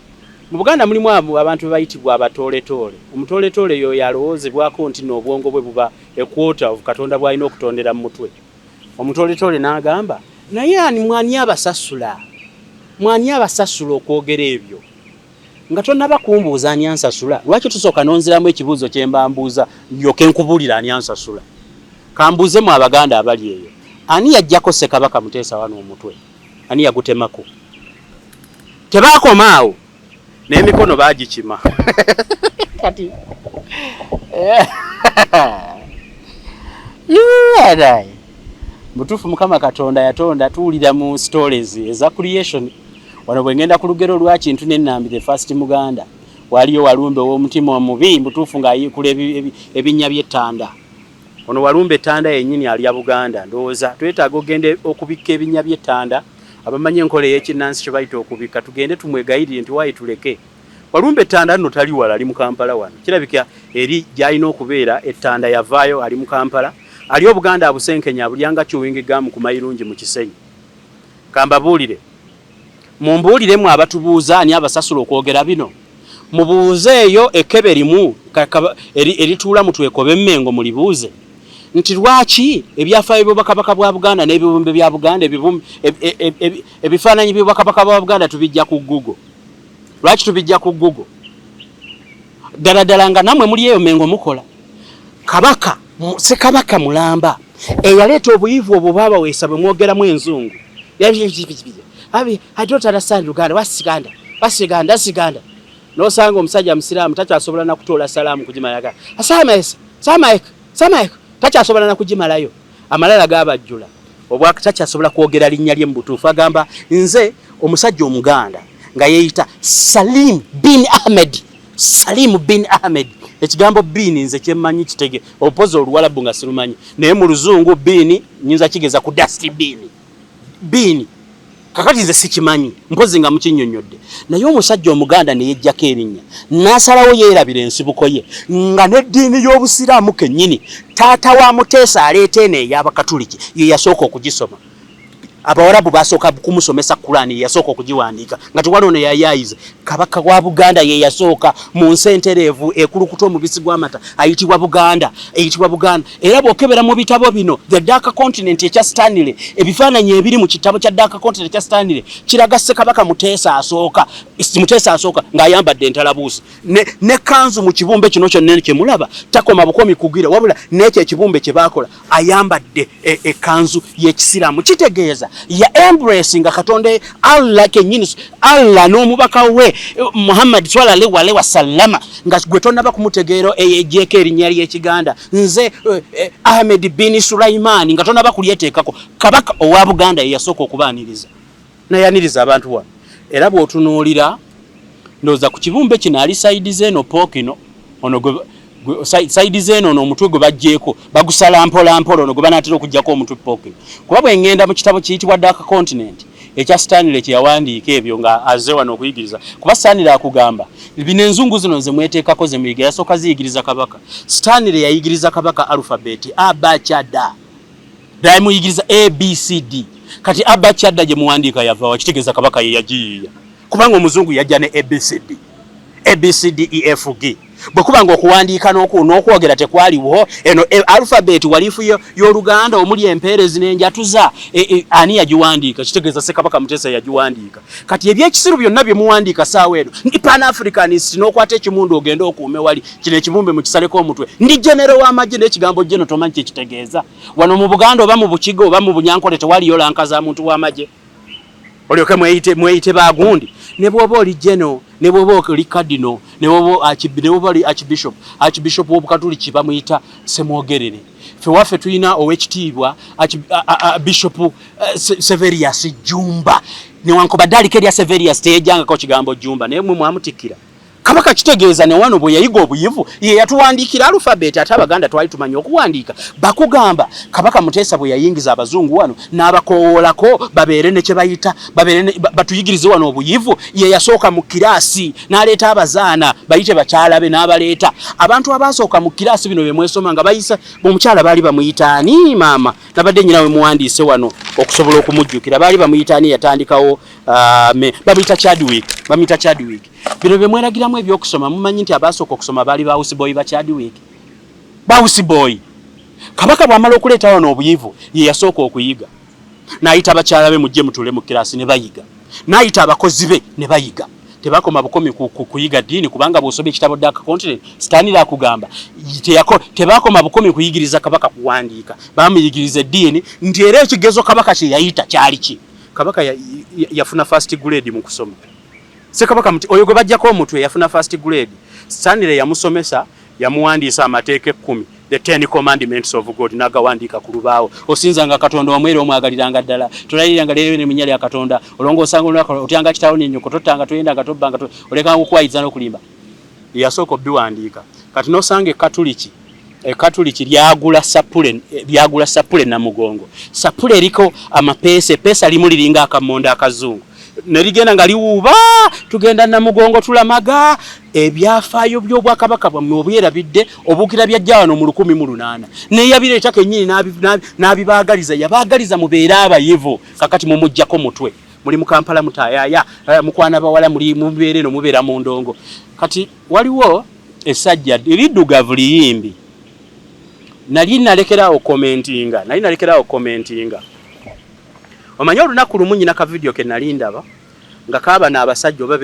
Mu Buganda mulimu abantu bayitibwa abatoletoole. Omutoletoole yoyo alowoozebwako nti n'obwongo bwe buba equota of Katonda bw'alina okutondera mu mutwe. Omutoletoole n'agamba naye mwani abasasula okwogera ebyo nga tonnaba kumbuuza ani ansasula. Lwaki tusooka nonziramu ekibuuzo kye mbambuuza ndyoke nkubuulira ani ansasula? Kambuuzemu Abaganda abali eyo ani yajjako Ssekabaka Muteesa wano omutwe? Ani yagutemako? Tebaakomaawo n'emikono baagikima kati mutuufu Mukama Katonda yatonda tuwulira mu stories eza creation. Wano bwe ngenda ku lugero lwa Kintu n'Ennambi the first Muganda waliyo Walumbe ow'omutima omubi mutuufu ng'ayiikula ebinnya by'ettanda. Ono Walumbe ettanda yennyini alya Buganda. Ndowooza twetaaga ogende okubikka ebinnya by'ettanda abamanyi enkola ey'ekinnansi kye bayita okubikka tugende tumwegayirire nti waayi tuleke. Walumbe ettanda nno tali wala ali mu Kampala wano. Kirabika eri gy'alina okubeera ettanda yavaayo ali mu Kampala. Ali Obuganda abusenkenya abulyanga chewing gum ku Mayirungi mu Kisenyi. Kambabuulire. Mumbuuliremu abatubuuza ani abasasula okwogera bino. Mubuuzeeyo ekkebe limu erituula mu twekobe Mmengo mulibuuze. Nti lwaki ebyafaayo by'Obwakabaka bwa Buganda n'ebibumbe bya Buganda ebifaananyi by'Obwakabaka bwa Buganda tubijja ku Google? Lwaki tubijja ku Google? Ddala nga namwe muli eyo Mmengo mukola. Kabaka Ssekabaka Mulamba eyaleeta obuyivu obwo baabaweesa bwe mwogeramu enzungu. I don't understand Luganda. Wasiganda. N'osanga omusajja musiraamu takyasobola na kutoola salaamu kugimayaga. Samaik. Takyasobola na kugimalayo. Amalala gaabajjula. Obwaka takyasobola kwogera linnya lye mu butuufu. Agamba nze omusajja Omuganda nga yeeyita Salim bin Ahmed. Ekigambo bin nze kyemmanyi kitege opozo Oluwalabu nga sirumanyi. Naye mu Luzungu bin nyinza kigeza ku dusty bin. kakati nze sikimanyi mpozi nga mukinnyonnyodde naye omusajja omuganda ne yejjako erinnya n'asalawo yeerabira ensibuko ye nga n'eddiini y'obusiraamu kennyini taata wa Muteesa aleeta eno ey'Abakatuliki ye yasooka okugisoma Abawarabu basooka kumusomesa Kurani ye yasooka okugiwandiika nga tuwali ono yayayize kabaka wa Buganda ye yasooka mu nsi entereevu ekulukuta omubisi gw'amata ayitibwa Buganda era bw'okebera mu bitabo bino The Dark Continent ekya Stanley ebifaananyi ebiri mu kitabo kya Dark Continent ekya Stanley kiraga Ssekabaka Muteesa asooka ng'ayambadde entalabuusi ne kanzu mu kibumbe kino kyonna kye mulaba takoma bukomi kugira wabula n'ekyo ekibumbe kye baakola ayambadde ekanzu y'ekisiraamu kitegeeza ya embrace nga Katonda Allah kenyini Allah n'omubaka we Muhammad sallallahu alaihi wasallam nga gwe tonnaba kumutegeero ejeka erinnya ly'Ekiganda nze Ahmed bin Sulaiman nga tonnaba kulyeteekako kabaka owa Buganda yasooka okubaaniriza nayaniriza abantu wano era bw'otunuulira ndoza ku kibumbe kino ali side zeno pokino ono side zeno no omutwe gwe bajjeeko bagusala mpola ono gwe banaatera okujjako omutwe pokino kuba bwe ngenda mu kitabo kiyitibwa Dark Continent ekya Stanley kye yawandiika ebyo nga azze wano okuyigiriza kuba Stanley akugamba bino enzungu zino ze mweteekako ze muyiga yasooka ziyigiriza kabaka Stanley yayigiriza kabaka alphabet abachada muyigiriza ABCD kati abachada gye muwandiika yava kitegeeza kabaka ye yagiyiya kubanga omuzungu yajja ne ABCDEFG bwekubanga okuwandiika n'okwogera tekwaliwo eno alphabet walifu y'Oluganda omuli empeerezi n'enjatuza ani yagiwandiika kitegeeza Ssekabaka Muteesa yagiwandiika kati ebyekisiru byonna bye muwandiika saawa eno ndi Pan-Africanist n'okwata ekimundu ogenda okuume wali kino ekibumbe mu kisaleko omutwe ndi genero w'amagye n'ekigambo geno tomanyi kye kitegeeza wano mu Buganda oba mu Bukiga oba mu Bunyankole tewaliyo lanka za muntu w'amagye olyoke mweyite bagundi ne bwoba oli geno ne bwoba oli cardinal ne bwoba oli archbishop w'Obukatuliki bamuyita Semwogerere ffe waffe tulina owekitiibwa Bishop Severius Jumba newankubadde aliko erya Severius teyejjangako kigambo Jumba naye mwe mwamutikkira kabaka kitegeeza ne wano bwe yayiga obuyivu ye yatuwandiikira alphabet ate Abaganda twali tumanyi okuwandiika bakugamba kabaka Muteesa bwe yayingiza abazungu wano n'abakowoolako babeere ne kye bayita batuyigirize wano obuyivu ye yasooka mu kiraasi n'aleeta abazaana bayite bakyalabe n'abaleeta abantu abaasooka mu kiraasi bino bye mwesoma nga bayisa omukyala baali bamuyita ani maama nabadde nnyina we muwandiise wano okusobola okumujjukira baali bamuyita ani yatandikawo bamuyita Chadwick bino bye mweragiramu ebyokusoma mumanyi nti abaasooka okusoma baali ba Houseboy ba Chadwick ba Houseboy kabaka bw'amala okuleeta wano obuyivu ye yasooka okuyiga n'ayita abakyala be mujje mutule mu kiraasi ne bayiga n'ayita abakozi be ne bayiga tebakoma bukomi kuyiga ddiini kubanga bw'osoma ekitabo Dark Continent Stanley akugamba tebakoma bukomi kuyigiriza kabaka kuwandiika bamuyigiriza eddiini nti era ekigezo kabaka kye yayita kyali ki kabaka yafuna first grade mu kusoma Ssekabaka oyo gwe bajjako omutwe yafuna first grade Stanley yamusomesa yamuwandiisa amateeka 10 the 10 commandments of God nagawandiika ku lubaawo osinzanga Katonda omwere omwagaliranga ddala tolayiranga leero n'eminya lya Katonda olongo osanga otyanga kitalo n'ennyoko tottanga toyendanga tobbanga olekanga okwayiza n'okulimba yasooka obbiwandiika kati n'osanga Katuliki lyagula sapule na mugongo sapule eriko amapeesa epeesa limu liringa akamonda akazungu nerigenda nga liwuuba tugenda na mugongo tulamaga ebyafaayo by'Obwakabaka bwammwe obyerabidde obuukira byajja wano mu 1800 neyabireeta kennyini n'abibaagaliza yabaagaliza mubeere abayivu kakati mumujjako mutwe muli mu Kampala mutaayaya mukwana bawala mubeere eno mubeera mu ndongo kati waliwo essajja eriddugavu liyimbi nali nalekerawo commentinga omanyi olunaku lumu nyina ka video ke nali ndaba nga kaaba n'abasajja oba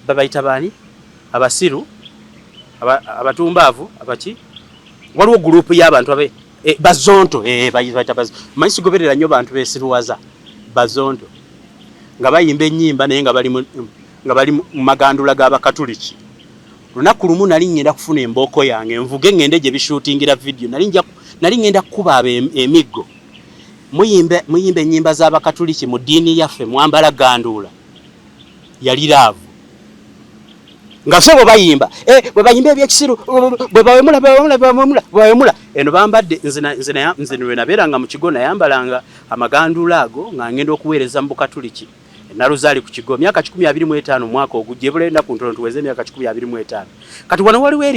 babayita baani abasiru abatumbaavu abaki waliwo gurupu y'abantu bazonto bayita bazonto manyi sigoberera nnyo bantu beesiruwaza bazonto nga bayimba ennyimba naye nga bali mu magandula g'Abakatuliki lunaku lumu nali ngenda kufuna embooko yange envuge ngende gye bishuutingira video nali ngenda kukuba emiggo muyimbe ennyimba z'Abakatuliki mu ddiini yaffe mwambala gandula yali laavu nga so bayimba bwe bayimba ebyekisiru bwe bawemula eno bambadde nze lwe nabeeranga mu kigo nayambalanga amagandula ago nga ngenda okuweereza mu Bukatuliki Naluzaali ku kigo myaka 25 mwaka ogujje bulenda ku ntono tuweze myaka 25 kati wano waliwo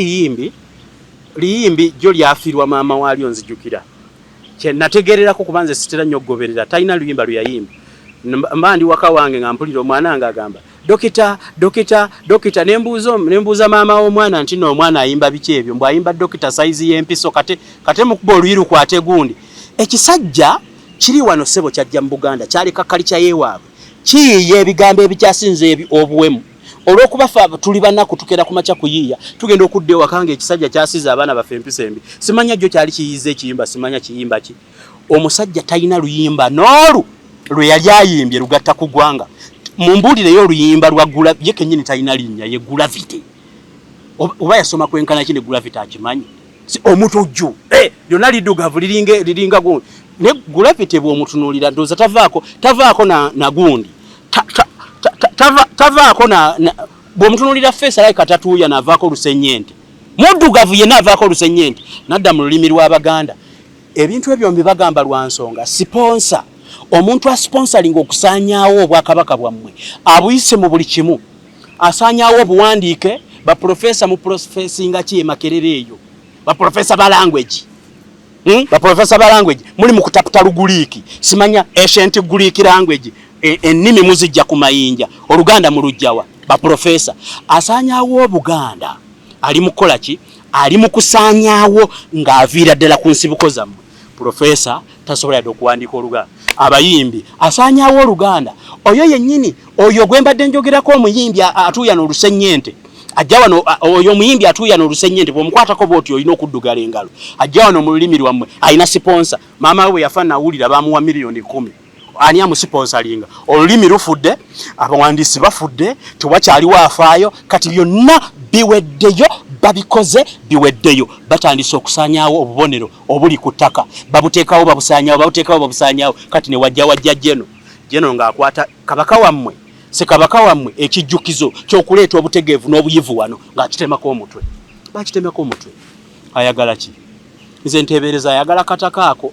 liyimbi jjo lyafirwa maama wali onzijukira kye nategererako kubanze sitera nnyo goberera talina luyimba luyayimba mbandi waka wange nga mpulira omwana nga agamba dokita nembuuza maama w'omwana nti no omwana ayimba biki ebyo mbu ayimba dokita saizi y'empiso kate mukuba oluyiru kwate gundi ekisajja kiri wano sebo kyajja mu Buganda kyaleka kalicha yeewaabwe kiyiye ebigambo ebikyasinze obuwemu olwokuba tuli bannaku tukera kumacha kuyiya tugenda okudde wakanga ekisajja kyasiza abaana bafe empisa embi simanya jjo kyali kiyize ekiyimba simanya kiyimba ki omusajja talina luyimba n'olu lwe yali ayimbye lugatta ku ggwanga mumbuulireyo oluyimba lwa ye kennyini talina linnya ye Gravity oba yasoma kwenkana kine Gravity akimanyi si omutujju lyonna liddugavu liringa gundi ne Gravity bw'omutunuulira ndowooza tavaako na gundi tavaako bw'omutunuulira face alayi katatuuya n'avaako olusennyente muddugavu yenna avaako olusennyente nadda mu lulimi lw'Abaganda ebintu ebyo mbibagamba lwa nsonga sponsor omuntu asponsoring okusaanyaawo obwakabaka bwammwe abuyise mu buli kimu asaanyaawo obuwandiike baprofesa mu profesinga ki emakerere eyo baprofesa ba language muli mu kutaputa Luguliki simanya ancient Greek language ennimi muzijja ku mayinja Oluganda mu lujjawa baprofesa asaanyaawo Obuganda ali mu kola ki ali mu kusaanyaawo ng'aviira ddala ku nsibuko zammwe profesa tasobola yadde okuwandiika Oluganda abayimbi asaanyaawo Oluganda oyo yennyini oyo gwe mbadde njogerako omuyimbi atuuya n'olusennyente ajja wano oyo muyimbi atuuya n'olusennyente bw'omukwatako bw'oti olina okuddugala engalo ajja wano mu lulimi lwammwe alina siponsa maama we yafa nawulira bamuwa $1,000,000 ani amusponsalinga olulimi lufudde abawandiisi bafudde tewakyaliwo afaayo kati byonna biweddeyo babikoze biweddeyo batandise okusaanyaawo obubonero obuli ku ttaka babuteekawo babusaanyaawo kati ne wajja jeno ng'akwata kabaka wammwe sekabaka wammwe ekijjukizo ky'okuleeta obutegeevu n'obuyivu wano ng'akitemako omutwe bakitemako omutwe ayagala ki nze nteebereza ayagala katakaako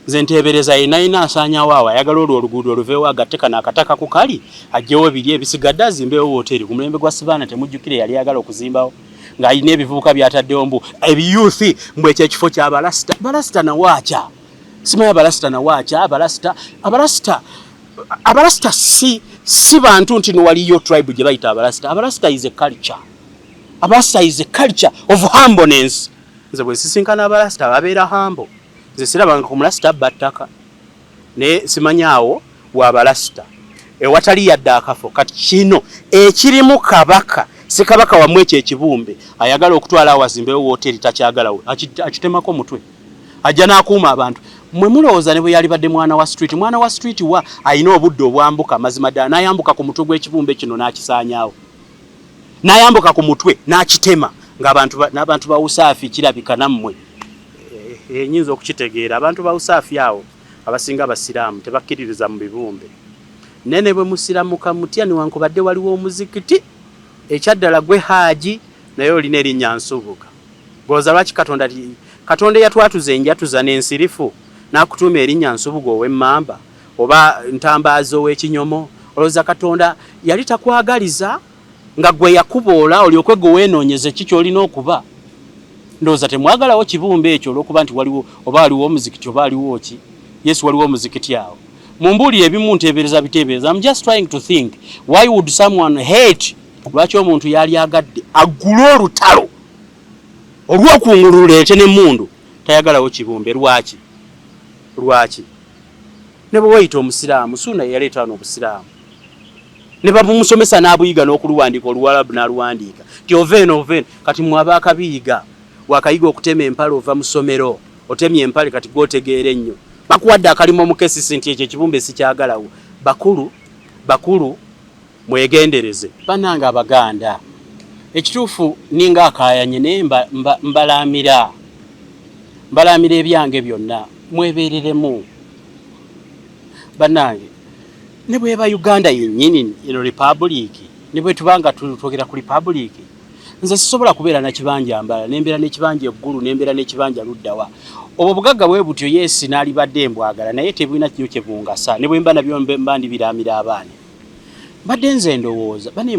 nze nteebereza yenayina asaanyaawo awo ayagala olwo oluguudo oluveewo agatteka n'akataka ku kali ajjewo biri ebisigadde azimbewo wooteri ku mulembe gwa Sibaana temujjukire yali ayagala okuzimbawo ng'alina ebivubuka byataddewo mbu ebiyuuthi mbu ekyo ekifo ky'abalasita nawaaca simanya abalasita nawaaca abalasita si bantu nti waliyo tribe gye bayita abalasita is a culture of humbleness nze bwe sisinkana abalasita babeera hambo nze sirabanga ku mulasita abba ttaka naye simanyaawo bw'abalasita ewatali yadde akafo kati kino ekirimu kabaka si kabaka wamwe ekyo ekibumbe ayagala okutwala awazimbewo wooteri takyagalawo akitemako mutwe ajja n'akuuma abantu mwe mulowooza ne bwe yali badde mwana wa street wa ayina obudde obwambuka mazima ddala n'ayambuka ku mutwe gw'ekibumbe kino n'akisaanyaawo n'ayambuka ku mutwe n'akitema n'abantu ba Usaafi kirabika nammwe nyinza okukitegeera abantu ba Usaafi awo abasinga abasiraamu tebakkiririza mu bibumbe nene bwe musiramuka mutya newankubadde waliwo omuzikiti ekyaddala gwe Haaji naye olina erinnya Nsubuga gwoza lwaki Katonda yatwatuza enjatuza n'ensirifu n'akutuuma erinnya Nsubuga ow'emmamba oba ntambaazi ow'ekinyomo olowooza Katonda yali takwagaliza nga gwe yakuboola olyoke gwe weenoonyeze ki ky'olina okuba ndowooza temwagalawo kibumbe ekyo olw'okuba nti waliwo omuzikiti oba aliwo ki Yesu waliwo omuzikiti awo mumbuulire ebimu nteebereza biteebereza I'm just trying to think why would someone hate lwaki omuntu yali agadde aggule olutalo olw'okungululeete n'emmundu tayagalawo kibumbe lwaki ne bwe weyita omusiraamu Suuna yaleeta wano obusiraamu ne bamusomesa n'abuyiga n'okuluwandiika Oluwalabu n'aluwandiika ti oveeno kati mwaba akabiyiga wakayiga okutema empale ova mu ssomero otemye empale kati gw'otegeera ennyo bakuwadde akalimo omukesisi nti ekyo ekibumbe sikyagalawo bakulu mwegendereze bannange Abaganda ekituufu ninga akaayanye naye mbalamira ebyange byonna mwebeereremu bannange ne bweba Uganda yennyini eno republic ne bwe tubanga twogera ku republic nze sisobola kubeera na kibanja mbala nembeera n'ekibanja eggulu nembeera n'ekibanja luddawa obwo bugagga bwe butyo yes naalibadde embwagala naye tebulina kiyo kye bungasa ne bwe mba nabyo mbandi biramira abaana badde nze ndowooza bane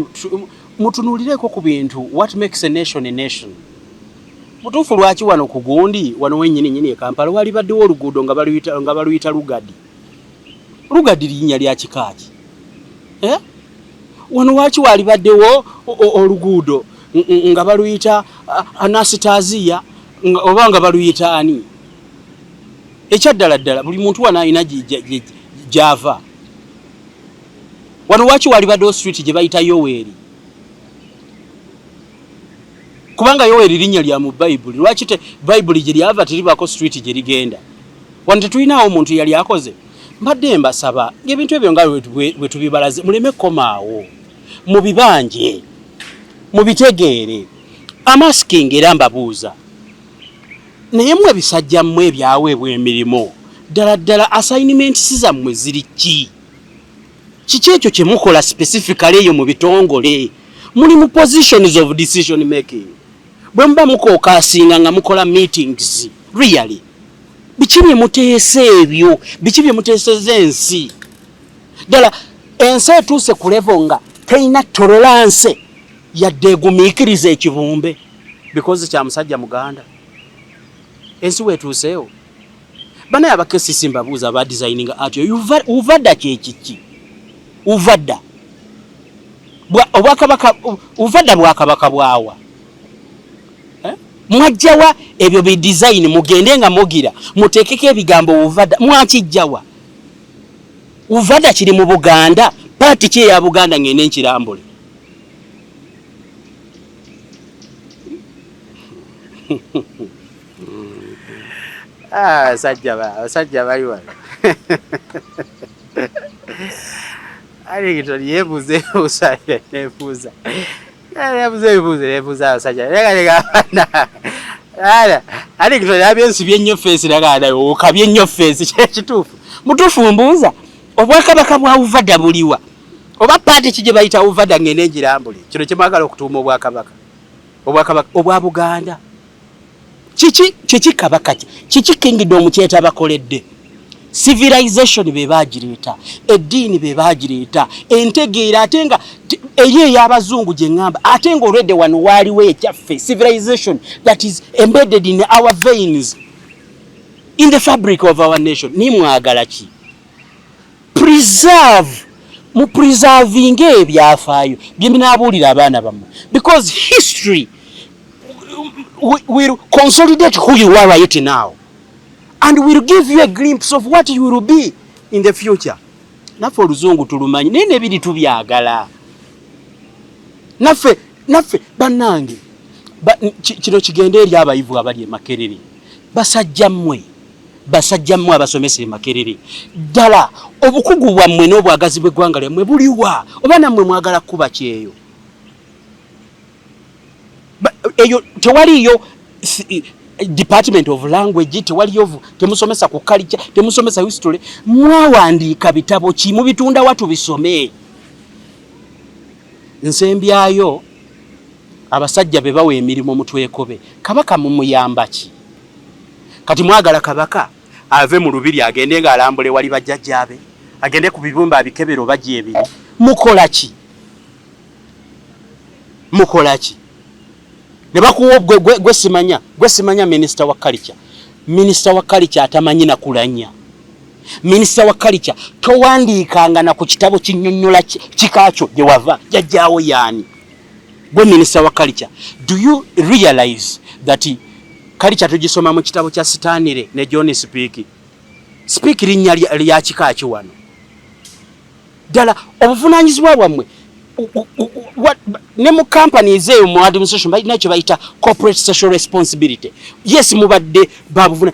mutunuulireko ku bintu what makes a nation mutuufu lwaki wano ku gundi wano wennyini e Kampala wali baddewo oluguudo nga baluyita lugadi linnya lya kikaaki wano waki wali baddewo oluguudo nga baluyita Anastasiya oba nga baluyita ani ekyaddala buli muntu wana alina gyava wano waki wali baddewo street gye bayita Yoweri kubanga Yoweri linnya lya mu Bible lwaki te Bible gye lyava teribako street gye ligenda wano tetulinawo omuntu yali akoze mbadde mbasaba ng'ebintu ebyo nga bwe tubibalaze muleme komaawo mu bibanje mu bitegeere amasking era mbabuuza naye mmwe bisajja mmwe ebyaweebwa emirimu ddala assignments zammwe ziri ki kiki ekyo kye mukola specifically eyo mu bitongole muli mu positions of decision making bwe muba mukookasinga nga mukola meetings really biki bye muteesa ebyo biki bye muteeseza ensi ddala ensi etuuse ku level nga teyina tolerance yadde egumiikiriza ekibumbe because kya musajja muganda ensi weetuuseewo banaye abakesisi mbabuuza aba designing atyo uvadda kyekiki uvadda bwakabaka bwawa mwajjawa ebyo bi design mugende nga mugira muteekeko ebigambo uvadda mwakijjawa uvadda kiri mu Buganda paati ki eya Buganda ngende nkirambule sajja bali wano ali kitoli yebuze usaya nebuza sajja ali kitoli abyensi byenyo face naganda okabye nnyo face kituufu mutuufu mbuuza obwakabaka bwa uvadda buliwa oba paati kije bayita uvadda ngende njirambule kino kyemagala okutuuma obwakabaka obwa Buganda kiki kabaka kiki kingdom kyeta bakoledde civilization be bagireeta eddiini be bagireeta entegeera ate nga eyo ey'abazungu gye ngamba ate nga already wano waaliwo ekyaffe civilization that is embedded in our veins in the fabric of our nation nimwagala ki mu preserving ebyafaayo bye binaabuulira abaana bammwe because history will consolidate who you are right now and will give you a glimpse of what you will be in the future. Naffe oluzungu tulumanyi naye nebiri tubyagala naffe bannange kino kigenda eri abayivu abali Makerere basajja mmwe abasomesa Makerere ddala obukugu bwammwe n'obwagazi bw'eggwanga lyammwe buliwa oba nammwe mwagala kuba kyeyo eyo tewaliyo Department of Language tewaliyo temusomesa ku culture temusomesa history mwawandiika bitabo ki mu bitunda watu bisome nsembyayo abasajja be bawe emirimu mutwekobe kabaka mumuyamba ki kati mwagala kabaka ave mu lubiri agende nga alambule wali bajjajjabe agende ku bibumba abikebero bajje ebiri mukola ki ne bakuwa gwe simanya minister wa culture atamanyi na kulanya minister wa culture towandiikanga na ku kitabo kinnyonnyola kikakyo gye wava jajjaawo yaani gwe minister wa culture do you realize that culture tugisoma mu kitabo kya Stanley ne John Speak linnya lya kikakyo wano ddala obuvunaanyizibwa bwammwe ne mu companies eyo mu administration balina kye bayita corporate social responsibility yes mubadde babuvuna